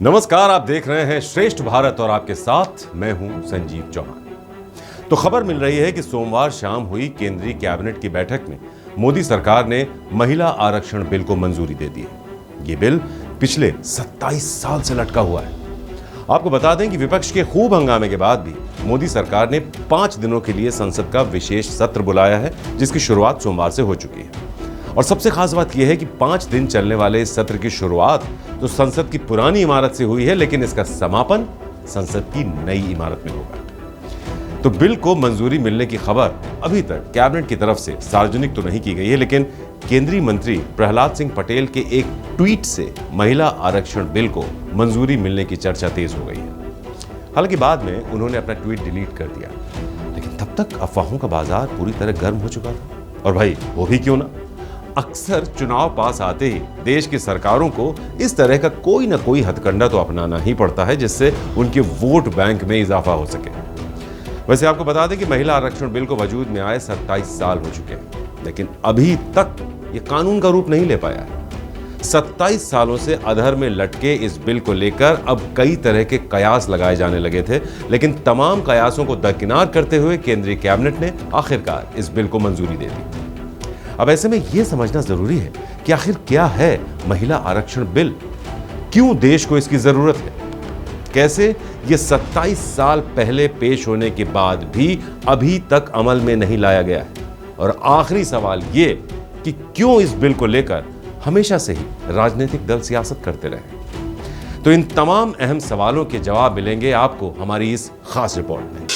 नमस्कार, आप देख रहे हैं श्रेष्ठ भारत और आपके साथ मैं हूं संजीव चौहान। तो खबर मिल रही है कि सोमवार शाम हुई केंद्रीय कैबिनेट की बैठक में मोदी सरकार ने महिला आरक्षण बिल को मंजूरी दे दी है। ये बिल पिछले 27 साल से लटका हुआ है। आपको बता दें कि विपक्ष के खूब हंगामे के बाद भी मोदी सरकार ने 5 दिनों के लिए संसद का विशेष सत्र बुलाया है, जिसकी शुरुआत सोमवार से हो चुकी है। और सबसे खास बात यह है कि 5 दिन चलने वाले इस सत्र की शुरुआत तो संसद की पुरानी इमारत से हुई है, लेकिन इसका समापन संसद की नई इमारत में होगा। तो बिल को मंजूरी मिलने की खबर अभी तक कैबिनेट की तरफ से सार्वजनिक तो नहीं की गई है, लेकिन केंद्रीय मंत्री प्रहलाद सिंह पटेल के एक ट्वीट से महिला आरक्षण बिल को मंजूरी मिलने की चर्चा तेज हो गई है। हालांकि बाद में उन्होंने अपना ट्वीट डिलीट कर दिया, लेकिन तब तक अफवाहों का बाजार पूरी तरह गर्म हो चुका था। और भाई वो भी क्यों ना, अक्सर चुनाव पास आते ही देश की सरकारों को इस तरह का कोई ना कोई हथकंडा तो अपनाना ही पड़ता है, जिससे उनके वोट बैंक में इजाफा हो सके। वैसे आपको बता दें कि महिला आरक्षण बिल को वजूद में आए 27 साल हो चुके हैं, लेकिन अभी तक ये कानून का रूप नहीं ले पाया है। 27 सालों से अधर में लटके इस बिल को लेकर अब कई तरह के कयास लगाए जाने लगे थे, लेकिन तमाम कयासों को दरकिनार करते हुए केंद्रीय कैबिनेट ने आखिरकार इस बिल को मंजूरी दे दी। अब ऐसे में यह समझना जरूरी है कि आखिर क्या है महिला आरक्षण बिल, क्यों देश को इसकी जरूरत है, कैसे ये 27 साल पहले पेश होने के बाद भी अभी तक अमल में नहीं लाया गया है, और आखिरी सवाल ये कि क्यों इस बिल को लेकर हमेशा से ही राजनीतिक दल सियासत करते रहे। तो इन तमाम अहम सवालों के जवाब मिलेंगे आपको हमारी इस खास रिपोर्ट में।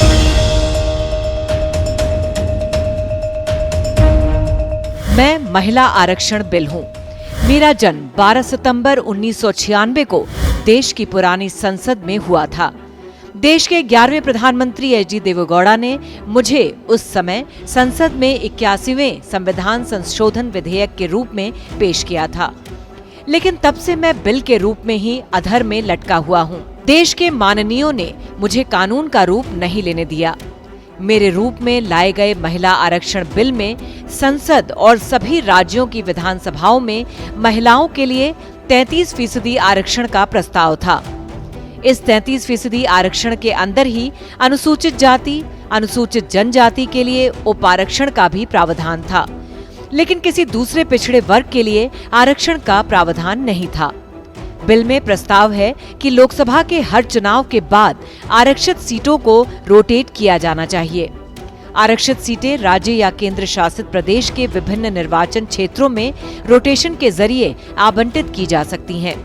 मैं महिला आरक्षण बिल हूँ। मेरा जन्म 12 सितंबर 1996 को देश की पुरानी संसद में हुआ था। देश के 11वें प्रधानमंत्री एच डी देवेगौड़ा ने मुझे उस समय संसद में 81वें संविधान संशोधन विधेयक के रूप में पेश किया था, लेकिन तब से मैं बिल के रूप में ही अधर में लटका हुआ हूँ। देश के माननीयों ने मुझे कानून का रूप नहीं लेने दिया। मेरे रूप में लाए गए महिला आरक्षण बिल में संसद और सभी राज्यों की विधानसभाओं में महिलाओं के लिए 33% आरक्षण का प्रस्ताव था। इस 33% आरक्षण के अंदर ही अनुसूचित जाति, अनुसूचित जनजाति के लिए उपारक्षण का भी प्रावधान था, लेकिन किसी दूसरे पिछड़े वर्ग के लिए आरक्षण का प्रावधान नहीं था। बिल में प्रस्ताव है कि लोकसभा के हर चुनाव के बाद आरक्षित सीटों को रोटेट किया जाना चाहिए। आरक्षित सीटें राज्य या केंद्र शासित प्रदेश के विभिन्न निर्वाचन क्षेत्रों में रोटेशन के जरिए आवंटित की जा सकती हैं।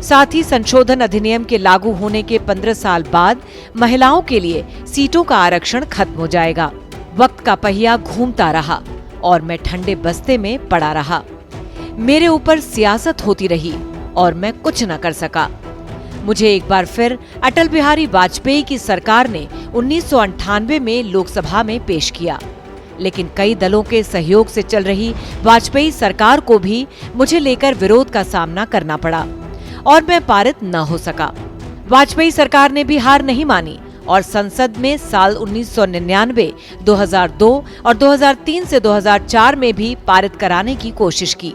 साथ ही संशोधन अधिनियम के लागू होने के 15 साल बाद महिलाओं के लिए सीटों का आरक्षण खत्म हो जाएगा। वक्त का पहिया घूमता रहा और मैं ठंडे बस्ते में पड़ा रहा। मेरे ऊपर सियासत होती रही और मैं कुछ न कर सका। मुझे एक बार फिर अटल बिहारी वाजपेयी की सरकार ने 1998 में लोकसभा में पेश किया, लेकिन कई दलों के सहयोग से चल रही वाजपेयी सरकार को भी मुझे लेकर विरोध का सामना करना पड़ा और मैं पारित न हो सका। वाजपेयी सरकार ने भी हार नहीं मानी और संसद में साल 1999, 2002 और 2003 से 2004 में भी पारित कराने की कोशिश की,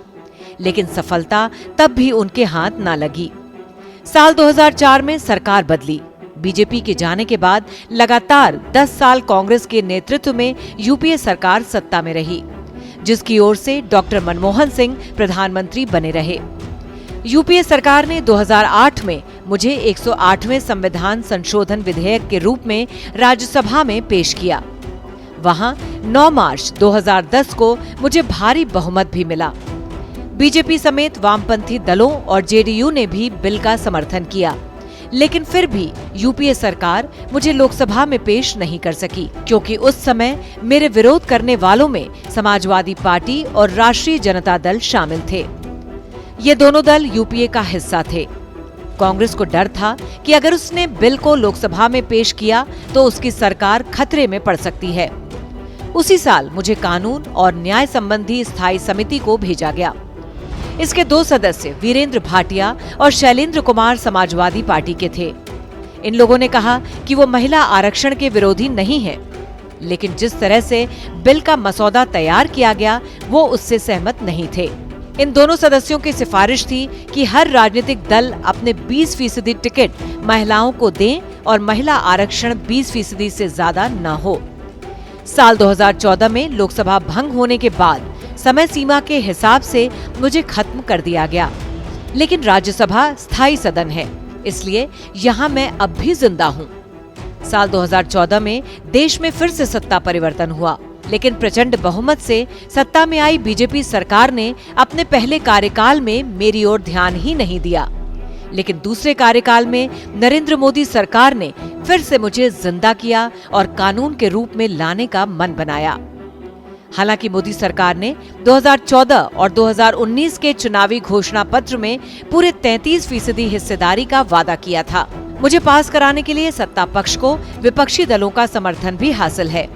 लेकिन सफलता तब भी उनके हाथ न लगी। साल 2004 में सरकार बदली। बीजेपी के जाने के बाद लगातार 10 साल कांग्रेस के नेतृत्व में यूपीए सरकार सत्ता में रही, जिसकी ओर से डॉक्टर मनमोहन सिंह प्रधानमंत्री बने रहे। यूपीए सरकार ने 2008 में मुझे 108वें संविधान संशोधन विधेयक के रूप में राज्यसभा में पेश किया। वहां 9 मार्च 2010 को मुझे भारी बहुमत भी मिला। बीजेपी समेत वामपंथी दलों और जेडीयू ने भी बिल का समर्थन किया, लेकिन फिर भी यूपीए सरकार मुझे लोकसभा में पेश नहीं कर सकी, क्योंकि उस समय मेरे विरोध करने वालों में समाजवादी पार्टी और राष्ट्रीय जनता दल शामिल थे। ये दोनों दल यूपीए का हिस्सा थे। कांग्रेस को डर था कि अगर उसने बिल को लोकसभा में पेश किया तो उसकी सरकार खतरे में पड़ सकती है। उसी साल मुझे कानून और न्याय संबंधी स्थायी समिति को भेजा गया। इसके 2 सदस्य वीरेंद्र भाटिया और शैलेंद्र कुमार समाजवादी पार्टी के थे। इन लोगों ने कहा कि वो महिला आरक्षण के विरोधी नहीं है, लेकिन जिस तरह से बिल का मसौदा तैयार किया गया वो उससे सहमत नहीं थे। इन दोनों सदस्यों की सिफारिश थी कि हर राजनीतिक दल अपने 20% टिकट महिलाओं को दें और महिला आरक्षण 20% से ज्यादा न हो। साल 2014 में लोकसभा भंग होने के बाद समय सीमा के हिसाब से मुझे खत्म कर दिया गया, लेकिन राज्यसभा स्थायी सदन है, इसलिए यहाँ मैं अब भी जिंदा हूँ। साल 2014 में देश में फिर से सत्ता परिवर्तन हुआ, लेकिन प्रचंड बहुमत से सत्ता में आई बीजेपी सरकार ने अपने पहले कार्यकाल में मेरी ओर ध्यान ही नहीं दिया। लेकिन दूसरे कार्यकाल में नरेंद्र मोदी सरकार ने फिर से मुझे जिंदा किया और कानून के रूप में लाने का मन बनाया। हालांकि मोदी सरकार ने 2014 और 2019 के चुनावी घोषणा पत्र में पूरे 33% हिस्सेदारी का वादा किया था। मुझे पास कराने के लिए सत्ता पक्ष को विपक्षी दलों का समर्थन भी हासिल है।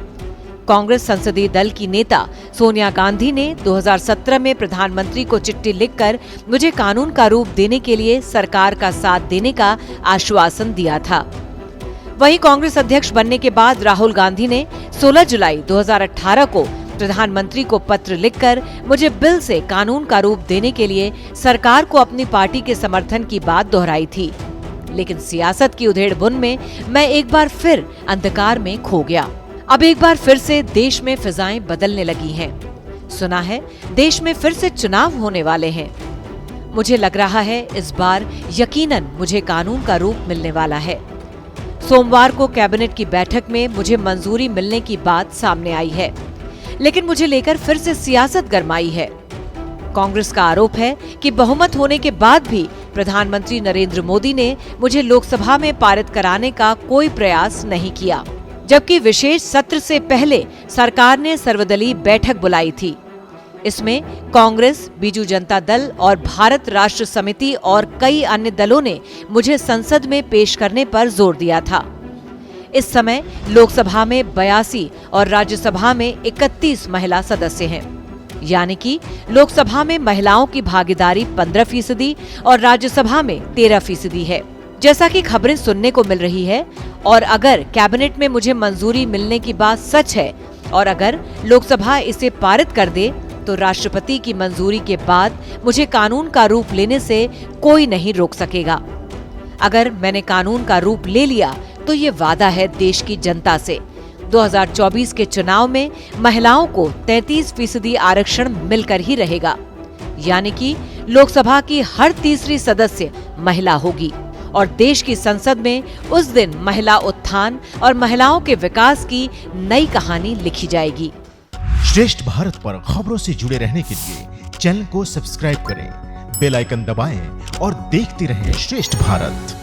कांग्रेस संसदीय दल की नेता सोनिया गांधी ने 2017 में प्रधानमंत्री को चिट्ठी लिखकर मुझे कानून का रूप देने के लिए सरकार का साथ देने का आश्वासन दिया था। वहीं कांग्रेस अध्यक्ष बनने के बाद राहुल गांधी ने 16 जुलाई 2018 को प्रधानमंत्री को पत्र लिखकर मुझे बिल से कानून का रूप देने के लिए सरकार को अपनी पार्टी के समर्थन की बात दोहराई थी। लेकिन सियासत की उधेड़-बुन में मैं एक बार फिर अंधकार में खो गया। अब एक बार फिर से देश में फिजाएं बदलने लगी हैं। सुना है देश में फिर से चुनाव होने वाले हैं। मुझे लग रहा है इस बार यकीनन मुझे कानून का रूप मिलने वाला है। सोमवार को कैबिनेट की बैठक में मुझे मंजूरी मिलने की बात सामने आई है, लेकिन मुझे लेकर फिर से सियासत गरमाई है। कांग्रेस का आरोप है कि बहुमत होने के बाद भी प्रधानमंत्री नरेंद्र मोदी ने मुझे लोकसभा में पारित कराने का कोई प्रयास नहीं किया, जबकि विशेष सत्र से पहले सरकार ने सर्वदलीय बैठक बुलाई थी। इसमें कांग्रेस, बीजू जनता दल और भारत राष्ट्र समिति और कई अन्य दलों ने मुझे संसद में पेश करने पर जोर दिया था। इस समय लोकसभा में 82 और राज्यसभा में 31 महिला सदस्य हैं, यानी कि लोकसभा में महिलाओं की भागीदारी 15% और राज्यसभा में 13% है, जैसा कि खबरें सुनने को मिल रही है। और अगर कैबिनेट में मुझे मंजूरी मिलने की बात सच है और अगर लोकसभा इसे पारित कर दे, तो राष्ट्रपति की मंजूरी के बाद मुझे कानून का रूप लेने से कोई नहीं रोक सकेगा। अगर मैंने कानून का रूप ले लिया तो ये वादा है देश की जनता से, 2024 के चुनाव में महिलाओं को 33% आरक्षण मिलकर ही रहेगा, यानी कि लोकसभा की हर तीसरी सदस्य महिला होगी और देश की संसद में उस दिन महिला उत्थान और महिलाओं के विकास की नई कहानी लिखी जाएगी। श्रेष्ठ भारत पर खबरों से जुड़े रहने के लिए चैनल को सब्सक्राइब करें, बेल आइकन दबाएं और देखते रहें श्रेष्ठ भारत।